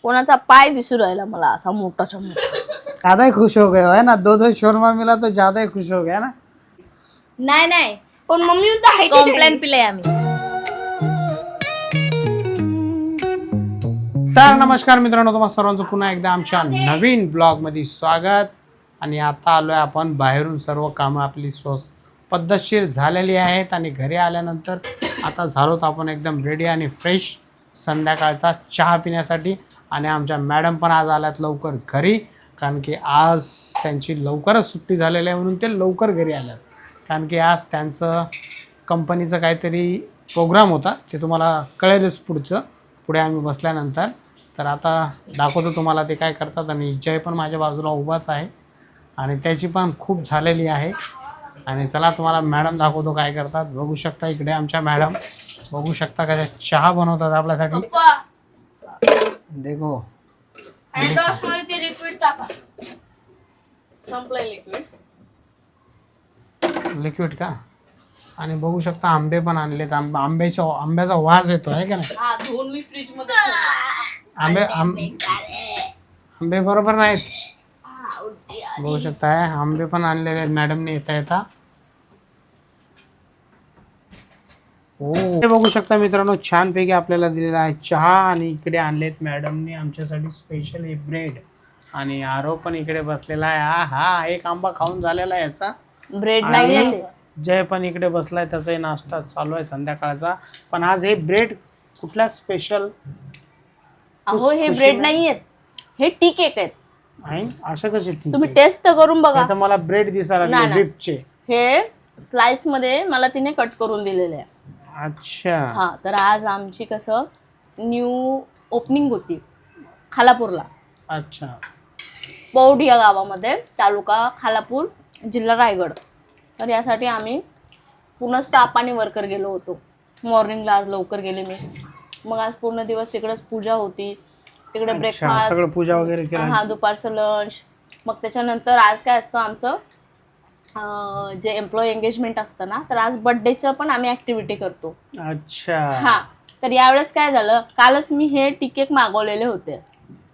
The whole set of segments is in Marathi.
कोणाचा पाय दिसू राहिला मला असा मोठाचा मोठा. ज्यादा ही खुश हो गए हो है ना. दो शोरमा मिला तो ज्यादा ही खुश हो गया ना. नाही पण मम्मी म्हणतो कॉम्प्लेन पिले आम्ही. तर नमस्कार मित्रांनो, तुम्हा सर्वांचं पुन्हा एकदा आमच्या नवीन ब्लॉग मध्ये स्वागत. आणि आता आलोय आपण बाहेरून. सर्व कामं आपली पद्धतशीर झालेली आहेत आणि घरी आल्यानंतर आता झालोत आपण एकदम रेडी आणि फ्रेश संध्याकाळचा चहा पिण्यासाठी. आणि आमच्या मॅडम पण आज आल्यात लवकर घरी, कारण की आज त्यांची लवकरच सुट्टी झालेली आहे म्हणून ते लवकर घरी आल्यात. कारण की आज त्यांचं कंपनीचं काहीतरी प्रोग्राम होता, ते तुम्हाला कळेलच पुढे आम्ही बसल्यानंतर. तर आता दाखवतो तुम्हाला ते काय करतात. आणि जय पण माझ्या बाजूला उभाच आहे आणि त्याची पण खूप झालेली आहे. आणि चला तुम्हाला मॅडम दाखवतो काय करतात. बघू शकता इकडे आमच्या मॅडम, बघू शकता कशा चहा बनवतात आपल्यासाठी. देखो लिक्विड टाका. संपलंय लिक्विड का. आणि बघू शकता आंबे पण आणलेत. आंब्याचा वास येतो आहे का नाही. धुवून मी फ्रीज मध्ये आंबे बरोबर नाहीत. बघू शकता आंबे पण आणलेले आहेत मॅडमने येता. हो, हे बघू शकता मित्रांनो, छानपैकी आपल्याला दिलेला आहे चहा. आणि इकडे आणलेत मॅडमने आमच्यासाठी स्पेशल हे ब्रेड. आणि आरो पण इकडे बसलेला आहे. हा एक आंबा खाऊन झालेला आहे याचा. ब्रेड नाही. जय पण इकडे बसलाय, त्याचाही नाश्ता चालू आहे संध्याकाळचा. पण आज हे ब्रेड कुठला स्पेशल. अहो हे ब्रेड नाहीयेत, हे टी केक आहेत. असं कसे तुम्ही टेस्ट तर करून बघा. आता मला ब्रेड दिसायला लागले व्हिपचे. हे स्लाइस मध्ये मला तिने कट करून दिलेले आहे. अच्छा. हा, तर आज आमची कसं न्यू ओपनिंग होती खालापूरला. अच्छा. पौड या गावामध्ये, तालुका खालापूर, जिल्हा रायगड. तर यासाठी आम्ही पूर्ण स्टाफ आणि वर्कर गेलो होतो. मॉर्निंगला आज लवकर गेले मी. मग आज पूर्ण दिवस तिकडेच पूजा होती, तिकडे ब्रेकफास्ट सगळं पूजा वगैरे केलं. हा, दुपारचं लंच. मग त्याच्यानंतर आज काय असतं आमचं जे एम्प्लॉई एंगेजमेंट असतं ना, तर आज बर्थडेचं पण आम्ही ऍक्टिव्हिटी करतो. अच्छा. हा, तर यावेळेस काय झालं, कालच मी हे टी केक मागवलेले होते.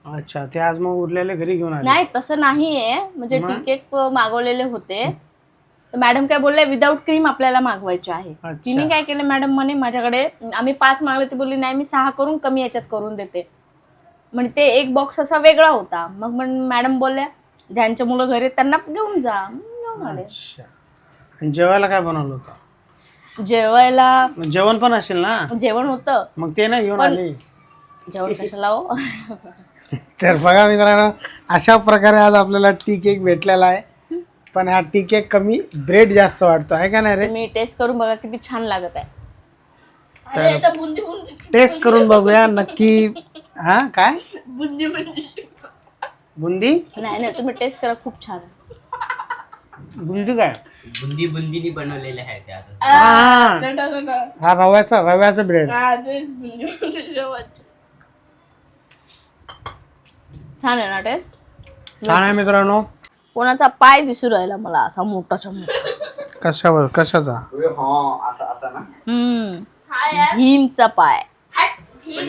अच्छा, ते आज मग उरलेले घरी घेऊन आले. नाही तसं नाहीये, म्हणजे टी केक मागवलेले होते. मॅडम काय बोलले, विदाऊट क्रीम आपल्याला मागवायचे आहे. तिने काय केलं, मॅडम म्हणे माझ्याकडे आम्ही 5 मागले, ते बोलली नाही मी 6 करून कमी याच्यात करून देते. म्हणजे ते एक बॉक्स असा वेगळा होता. मग मॅडम बोलल्या ज्यांच्या मुलं घरी त्यांना घेऊन जा. अच्छा. आणि जेवायला काय बनवलं होतं. जेवायला जेवण पण असेल ना. जेवण होतं. मग ते नाही घेऊन आले. जेवण कशाला हो. तर बघा मित्रांनो, अशा प्रकारे आज आपल्याला टी केक भेटलेला आहे. पण हा टी केक कमी, ब्रेड जास्त वाटतो आहे का नाही रे. मी टेस्ट करून बघा किती छान लागत आहे. तर टेस्ट करून बघूया नक्की. हा काय बुंदी. नाही तुम्ही टेस्ट करा, खूप छान. बुंदी काय बुंदीनी बनवलेले आहे ते आता. हा रव्याचा ब्रेड. छान आहे ना टेस्ट. छान आहे मित्रांनो. कोणाचा पाय दिसू राहिला मला असा मोठाचा मोठा. कशाचा. भीमचा पाय.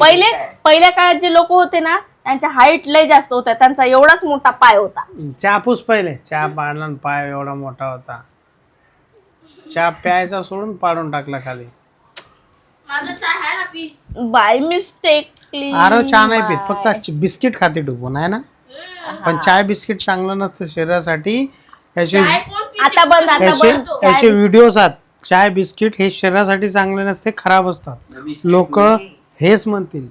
पहिल्या काळात जे लोक होते ना, त्यांच्या हाईट लय जास्त होत्या, त्यांचा एवढाच मोठा पाय होता. चहापूस पहिले चहा पाडला, पाय एवढा मोठा होता. चहा प्यायचा सोडून पाडून टाकला खाली. By mistakenly. अरे चहा नाही पित, फक्त बिस्किट खाते डुबून आहे ना. पण चाय बिस्किट चांगलं नसतं शरीरासाठी. आता बंद. त्याचे व्हिडिओज आहेत. चाय बिस्किट हे शरीरासाठी चांगले नसते, खराब असतात. लोक हेच म्हणतील.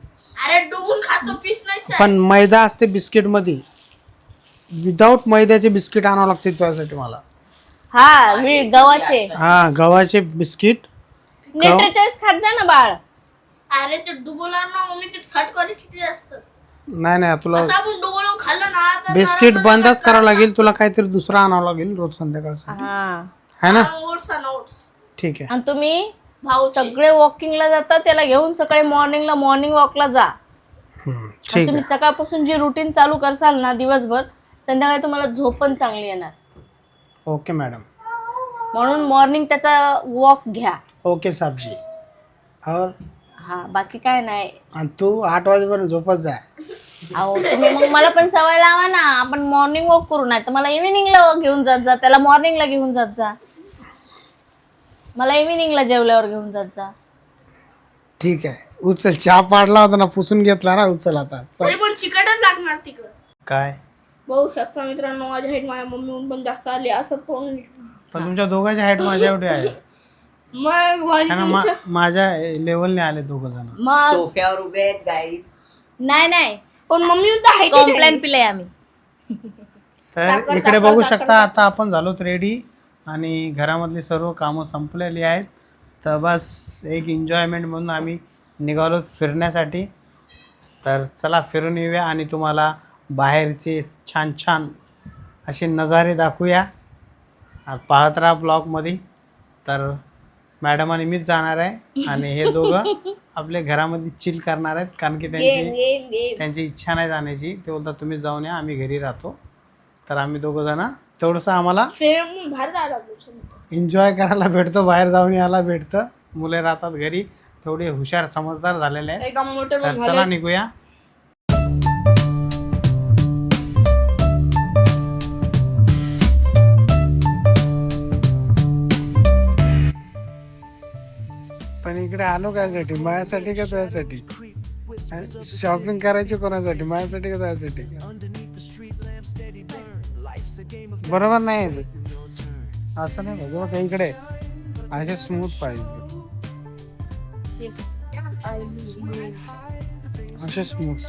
पण मैदा असते बिस्किट मध्ये. विदाऊट मैद्याचे बिस्किट आणावं लागते तुझ्यासाठी मला. हा, गव्हाचे. हा, गव्हाचे बिस्किट. न्यूट्रीचॉईस खात जा ना बाळ. अरे ते डुबोला ना मम्मी ते छट करायची जास्त. नाही तुला आपण डुबोला खाल्लं ना तर बिस्किट बंदच करावं लागेल. तुला काहीतरी दुसरं आणावं लागेल रोज संध्याकाळसाठी है ना. नोट्स ठीक आहे. आणि तुम्ही सगळे वॉकिंगला जाता, त्याला घेऊन सकाळी मॉर्निंग वॉकला जा. ठीक. तुम्ही सकाळपासून जी रुटीन चालू करसाल ना दिवसभर, संध्याकाळी तुम्हाला झोप पण चांगली येणार. Okay madam. म्हणून मॉर्निंग त्याचा वॉक घ्या. ओके साहेबजी. और हा, बाकी काय नाही. आणि तू 8 वाजेपर्यंत झोपत जाय. अहो तुम्ही मग मला पण सवय लावा ना, आपण मॉर्निंग वॉक करू, नाही तर मला इव्हिनिंगला घेऊन जात जा, त्याला मॉर्निंगला घेऊन जात जा, मला इव्हिनिंगला जेवल्यावर घेऊन जात जा. ठीक आहे, उचल. चहा पाडला होता ना, पुसून घेतला ना, उचल आता. चल. तरी पण चिकटच लागणार तिकडं. काय बघू शकता मित्रांनो, माझ्या हाईट माझ्या मम्मीहून पण जास्त आली असं तोंड. पण तुमच्या दोघांची हाईट माझ्या एवढी आहे. मग भाजी कारण तुमच्या माझ्या लेवलने आले दोघ जण. मग सोफ्यावर उभे आहेत गाईस. नाही पण मम्मी तर हाईट कॉम्प्लेन पिले आम्ही. तर इकडे बघू शकता, आता आपण झालोत रेडी आणि घरामधली सर्व कामं संपलेली आहेत. तर बस एक एन्जॉयमेंट म्हणून आम्ही निघालो फिरण्यासाठी. तर चला फिरून येऊया आणि तुम्हाला बाहेरचे छान छान असे नजारे दाखवूया. पाहत राहा ब्लॉगमध्ये. तर मॅडम आणि मीच जाणार आहे आणि हे दोघं आपल्या घरामध्ये चिल करणार आहेत, कारण की त्यांची इच्छा नाही जाण्याची. ते बोलतात तुम्ही जाऊन या, आम्ही घरी राहतो. तर आम्ही दोघं जण थोडंसं आम्हाला बाहेर जायला एन्जॉय करायला भेटतो, बाहेर जाऊन यायला भेटतं. मुले राहतात घरी, थोडे हुशार समजदार झालेले आहेत. एका मोठे तर चला निघूया. पण इकडे आलो कायसाठी? माझ्यासाठी का तुझ्यासाठी? शॉपिंग करायची कोणासाठी? माझ्यासाठी का तुझ्यासाठी? बरोबर नाही आहे ते. असं नाही बघ का, इकडे असे स्मूथ पाहिजे, असे स्मूथ,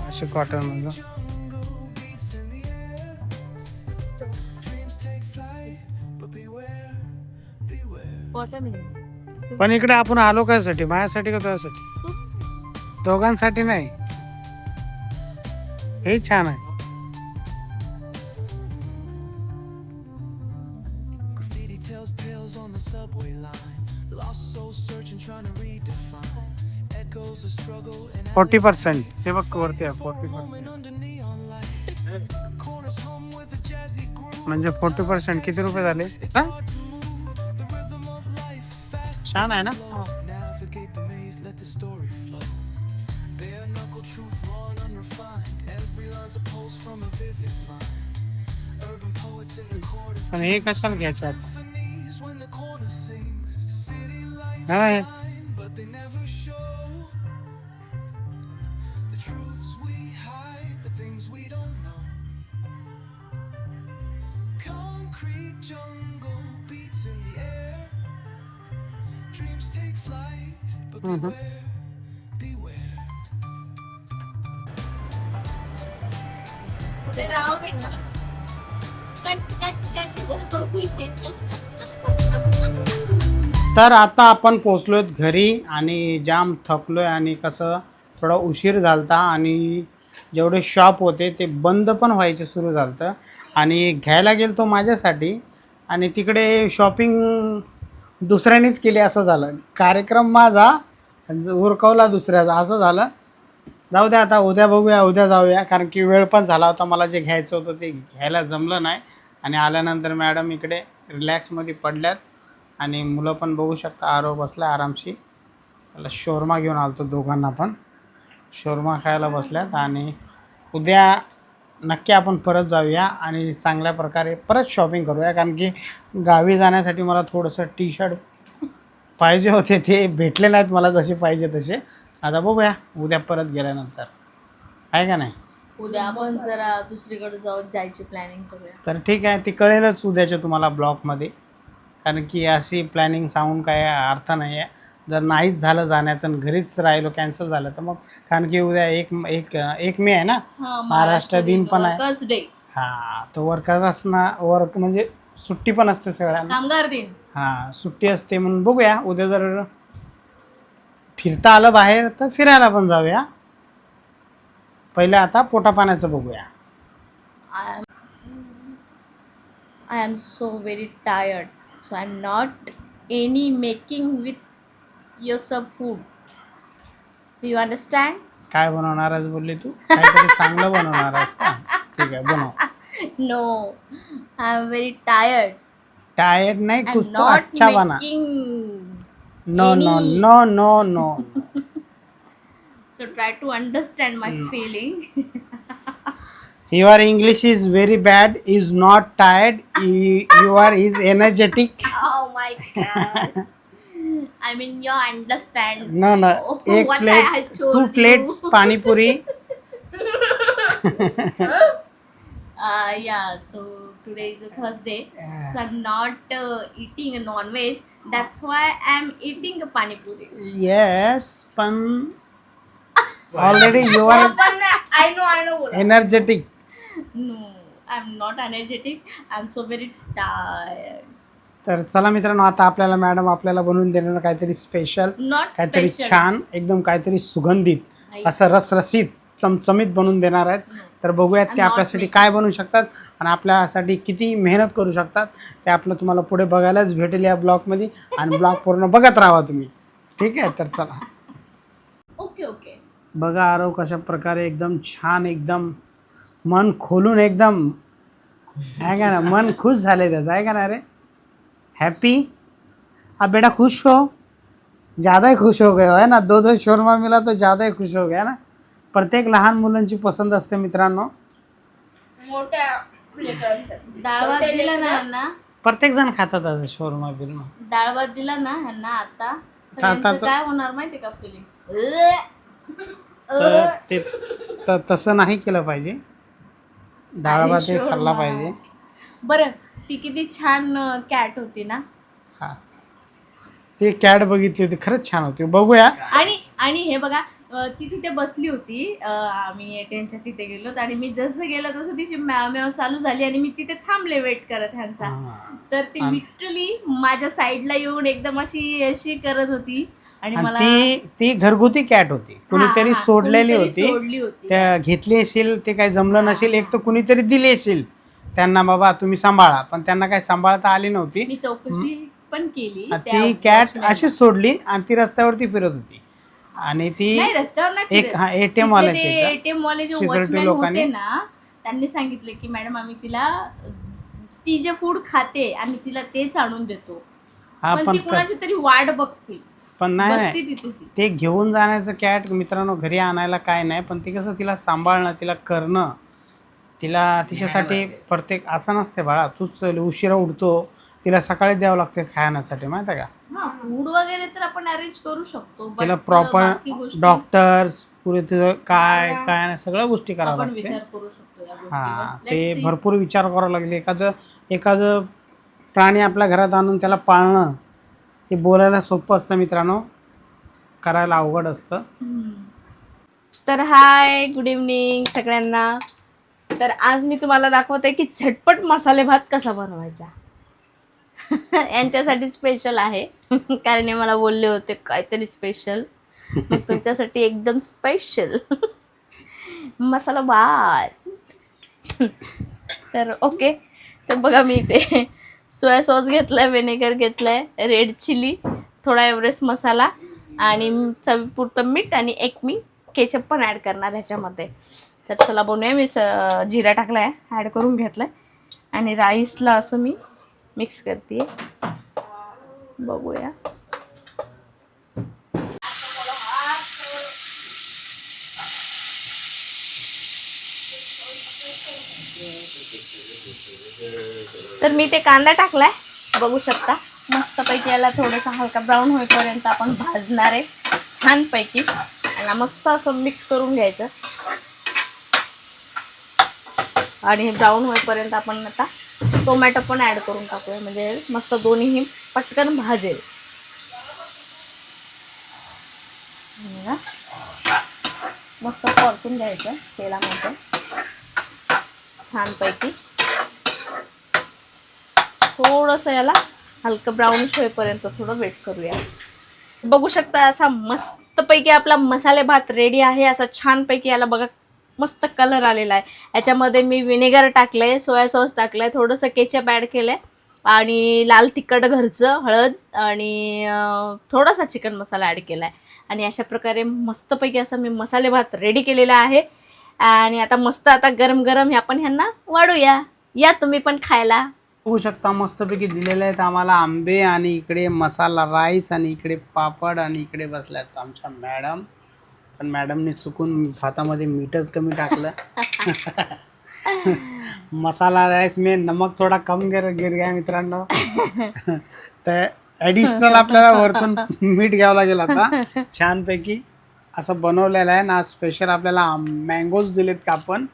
असे कॉटन मध्ये. पण इकडे आपण आलो कायसाठी? माझ्यासाठी का तुझ्यासाठी? दोघांसाठी नाही. हे छान आहे. फोर्टी 40%. हे बघ वरती आहे 40%. म्हणजे 40% किती रुपये झाले? छान आहे ना. पण हे कशाला घ्यायचं? तर आता आपण पोचलोय घरी आणि जाम थकलोय आणि कसं थोडा उशीर झालता आणि जेवढे शॉप होते ते बंद पण व्हायचे सुरू झालं आणि घ्यायला गेलो तो माझ्यासाठी आणि तिकडे शॉपिंग दुसऱ्यानेच केली असं झालं. कार्यक्रम माझा उरकवला दुसऱ्याचा असं झालं. जाऊ द्या, आता उद्या बघूया, उद्या जाऊया, कारण की वेळ पण झाला होता. मला जे घ्यायचं होतं ते घ्यायला जमलं नाही आणि आल्यानंतर मॅडम इकडे रिलॅक्समध्ये पडल्यात आणि मुलं पण बघू शकता आरो बसल्या आरामशी. त्याला शोरमा घेऊन आलो होतो, दोघांना पण शोरमा खायला बसल्यात आणि उद्या नक्की आपण परत जाऊया आणि चांगल्या प्रकारे परत शॉपिंग करूया, कारण की गावी जाण्यासाठी मला थोडंसं टी शर्ट पाहिजे होते, ते भेटले नाहीत मला जसे पाहिजे तसे. आता बघूया उद्या परत गेल्यानंतर, आहे का नाही. उद्या आपण जरा दुसरीकडे जायची प्लॅनिंग करूया. तर ठीक आहे, ती कळेलच उद्याच्या तुम्हाला ब्लॉगमध्ये, कारण की अशी प्लॅनिंग सांगून काय अर्थ नाही आहे. जर नाहीच झालं जाण्याचं आणि घरीच राहिलो, कॅन्सल झालं तर मग, कारण की उद्या एक मे आहे ना, महाराष्ट्र दिन पण आहे. हां, तर वर्क म्हणजे सुट्टी पण असते सगळ्यांना, कामगार दिन. हां, सुट्टी असते. म्हणून बघूया उद्या जर फिरता आलं बाहेर तर फिरायला पण जाऊया. पहिले आता पोटापाण्याचं बघूया. I am so very tired, so I'm not any making with yourself food. Do you understand? काय बनवणार आहेस बोलली तू? काहीतरी चांगलं बनवणार आहेस का? ठीक आहे, बनव. No, I am very tired. Tired नाही, I'm कुछ तो not अच्छा बना. making no no any- no no no. So try to understand my feeling. Your English is very bad, is not tired, you are is energetic. Oh my god. I mean, you understand. No, एक What I plate had told 2 you. plates पानी पूरी. Yeah, so today is a Thursday, so I'm not eating a non-veg. That's why I'm eating a pani puri. Yes, पण already you are I know बोला. energetic. No, I'm not energetic. I'm so very tired. तर चला मित्रांनो, आता आपल्याला मॅडम आपल्याला बनवून देणार काहीतरी स्पेशल, Not काहीतरी special. छान, एकदम काहीतरी सुगंधित आई. असं रसरशीत चमचमीत बनवून देणार आहेत. तर बघूयात I'm ते not आपल्यासाठी making. काय बनवू शकतात आणि आपल्यासाठी किती मेहनत करू शकतात ते आपलं तुम्हाला पुढे बघायलाच भेटेल या ब्लॉगमध्ये. आणि ब्लॉग पूर्ण बघत राहा तुम्ही, ठीक आहे. तर चला Okay. बघा आरव कशा प्रकारे एकदम छान, एकदम मन खोलून, एकदम आहे का ना, मन खुश झाले त्याचं, आहे का ना रे, हैप्पी. अब बेटा खुश हो, ज़्यादा ही खुश हो गए हो, है ना. 2 शोरमा मिला तो ज़्यादा ही खुश हो गया ना. प्रत्येक लहान मुलांची पसंत असते मित्रांनो. मोठ्या लेकरांसाठी. डाळ भात दिला ना ह्यांना, प्रत्येक जण खातात असं शोरमा बिरमा. डाळ भात दिला ना ह्यांना आता, तर आता- यांचं काय होणार माहिती का फिलिंग? तर ते तसं नाही केलं पाहिजे. डाळ भात हे खाल्ला पाहिजे. बरं, ती किती छान कॅट होती ना. हा, ते कॅट बघितली होती, खरंच छान होती. बघूया. आणि हे बघा, ती तिथे बसली होती. आम्ही ATMच्या तिथे गेलो आणि मी जसं गेलं तसं तिची म्याव चालू झाली आणि मी तिथे थांबले वेट करत ह्यांचा. तर ती लिटरली माझ्या साईडला येऊन एकदम अशी करत होती आणि मला ती घरगुती कॅट होती, कुणीतरी सोडलेली सोडली होती. होती. त्या घेतली असेल, ते काही जमलं नसेल, एक तर कुणीतरी दिली असेल त्यांना, बाबा तुम्ही सांभाळा, पण त्यांना काही सांभाळता आली नव्हती. मी चौकशी पण केली. ती कॅट अशीच सोडली आणि ती रस्त्यावरती फिरत होती. आणि ती नाही, रस्त्यावर नाही एक फिरत. ATM वाल्याचे ATM वाले जे Security वॉचमॅन लोकांनी. होते ना, त्यांनी सांगितले की मॅडम आम्ही तिला, ती जे फूड खाते आम्ही तिला तेच आणून देतो, हा, पण पण ती कुणाची तरी वाट बघते, पण नाही बसती तिथे ती. ते घेऊन जाण्याचं कॅट मित्रांनो घरी आणायला काय नाही, पण ते कसं तिला सांभाळणं, तिला करणं, तिला तिच्यासाठी प्रत्येक असं नसते बाळा, तूच उशिरा उठतो, तिला सकाळी द्यावं लागते खाण्यासाठी, माहिती आहे का. हा, फूड वगैरे तर आपण अरेंज करू शकतो, but तिला प्रॉपर बाकी गोष्टी डॉक्टर्स पुरे तिचं काय नाही सगळ्या गोष्टी कराव्या आपण लागते. विचार करू शकतो या हां, गोष्टीवर. ते Let's see. भरपूर विचार करावा लागले. एखादं प्राणी आपल्या घरात आणून त्याला पाळणं, हे बोलायला सोपं असतं मित्रांनो, करायला अवघड असतं. तर हाय, गुड इव्हनिंग सगळ्यांना. तर आज मी तुम्हाला दाखवते की झटपट मसाले भात कसा बनवायचा. यांच्यासाठी स्पेशल आहे, कारण हे मला बोलले होते काहीतरी स्पेशल, तुमच्यासाठी एकदम स्पेशल मसाला भात. तर ओके, तर बघा मी इथे सोया सॉस घेतलाय, व्हिनेगर घेतलाय, रेड चिली, थोडा एव्हरेस्ट मसाला आणि चवीपुरतं मीठ आणि एक मी केचप पण ॲड करणार ह्याच्यामध्ये. तर चला बनवूया. मी जिरा टाकलाय, ॲड करून घेतलाय आणि राईसला असं मी मिक्स करते. बघूया. तर मी ते कांदा टाकलाय, बघू शकता. मस्तपैकी याला थोडंसं हलका ब्राऊन होईपर्यंत आपण भाजणार आहे छानपैकी. याला मस्त असं मिक्स करून घ्यायचं आणि हे ब्राऊन होईपर्यंत आपण आता टोमॅटो पण ॲड करून टाकूया, म्हणजे मस्त दोन्हीही पटकन भाजेल. मस्त परतून घ्यायचं तेलामध्ये छानपैकी. थोडंसं याला हलकं ब्राऊनिश होईपर्यंत थोडं वेट करूया. बघू शकता असा मस्तपैकी आपला मसाले भात रेडी आहे. असा छानपैकी याला बघा मस्त कलर आलेला आहे. याच्यामध्ये मी व्हिनेगर टाकलंय, सोया सॉस टाकलंय, थोडंसं केचप ॲड केलंय आणि लाल तिखट घरचं, हळद आणि थोडासा चिकन मसाला ॲड केला आहे. आणि अशा प्रकारे मस्तपैकी असं मी मसाले भात रेडी केलेला आहे. आणि आता मस्त आता गरम गरम आपण ह्यांना वाढूया. या तुम्ही पण खायला. बघू शकता मस्तपैकी दिलेले आहेत आम्हाला आंबे आणि इकडे मसाला राईस आणि इकडे पापड आणि इकडे बसल्यात आमच्या मॅडम. पण मॅडमने चुकून भातामध्ये मीठच कमी टाकलं. मसाला राईस में नमक थोडा कम गिर गया मित्रांनो. तर ॲडिशनल आपल्याला वरतून मीठ घ्यावं लागेल आता. छानपैकी असं बनवलेलं आहे ना. स्पेशल आपल्याला मँगोज दिलेत कापून.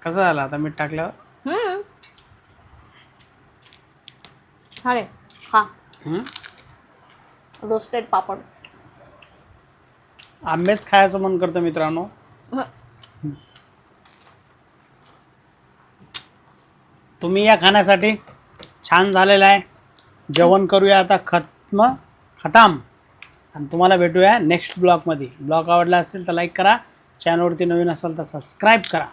कसं झालं आता मीठ टाकल्यावर? खा रोस्टेड पापड. आंबेच खायचं मन करतं मित्रांनो. तुम्ही या खाण्यासाठी छान झालेलं आहे. जेवण करूया आता खतम. आणि तुम्हाला भेटूया नेक्स्ट ब्लॉगमध्ये. ब्लॉग आवडला असेल तर लाईक करा. चॅनलवरती नवीन असेल तर सबस्क्राईब करा.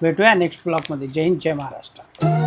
भेटूया नेक्स्ट ब्लॉगमध्ये. जय हिंद, जय महाराष्ट्र.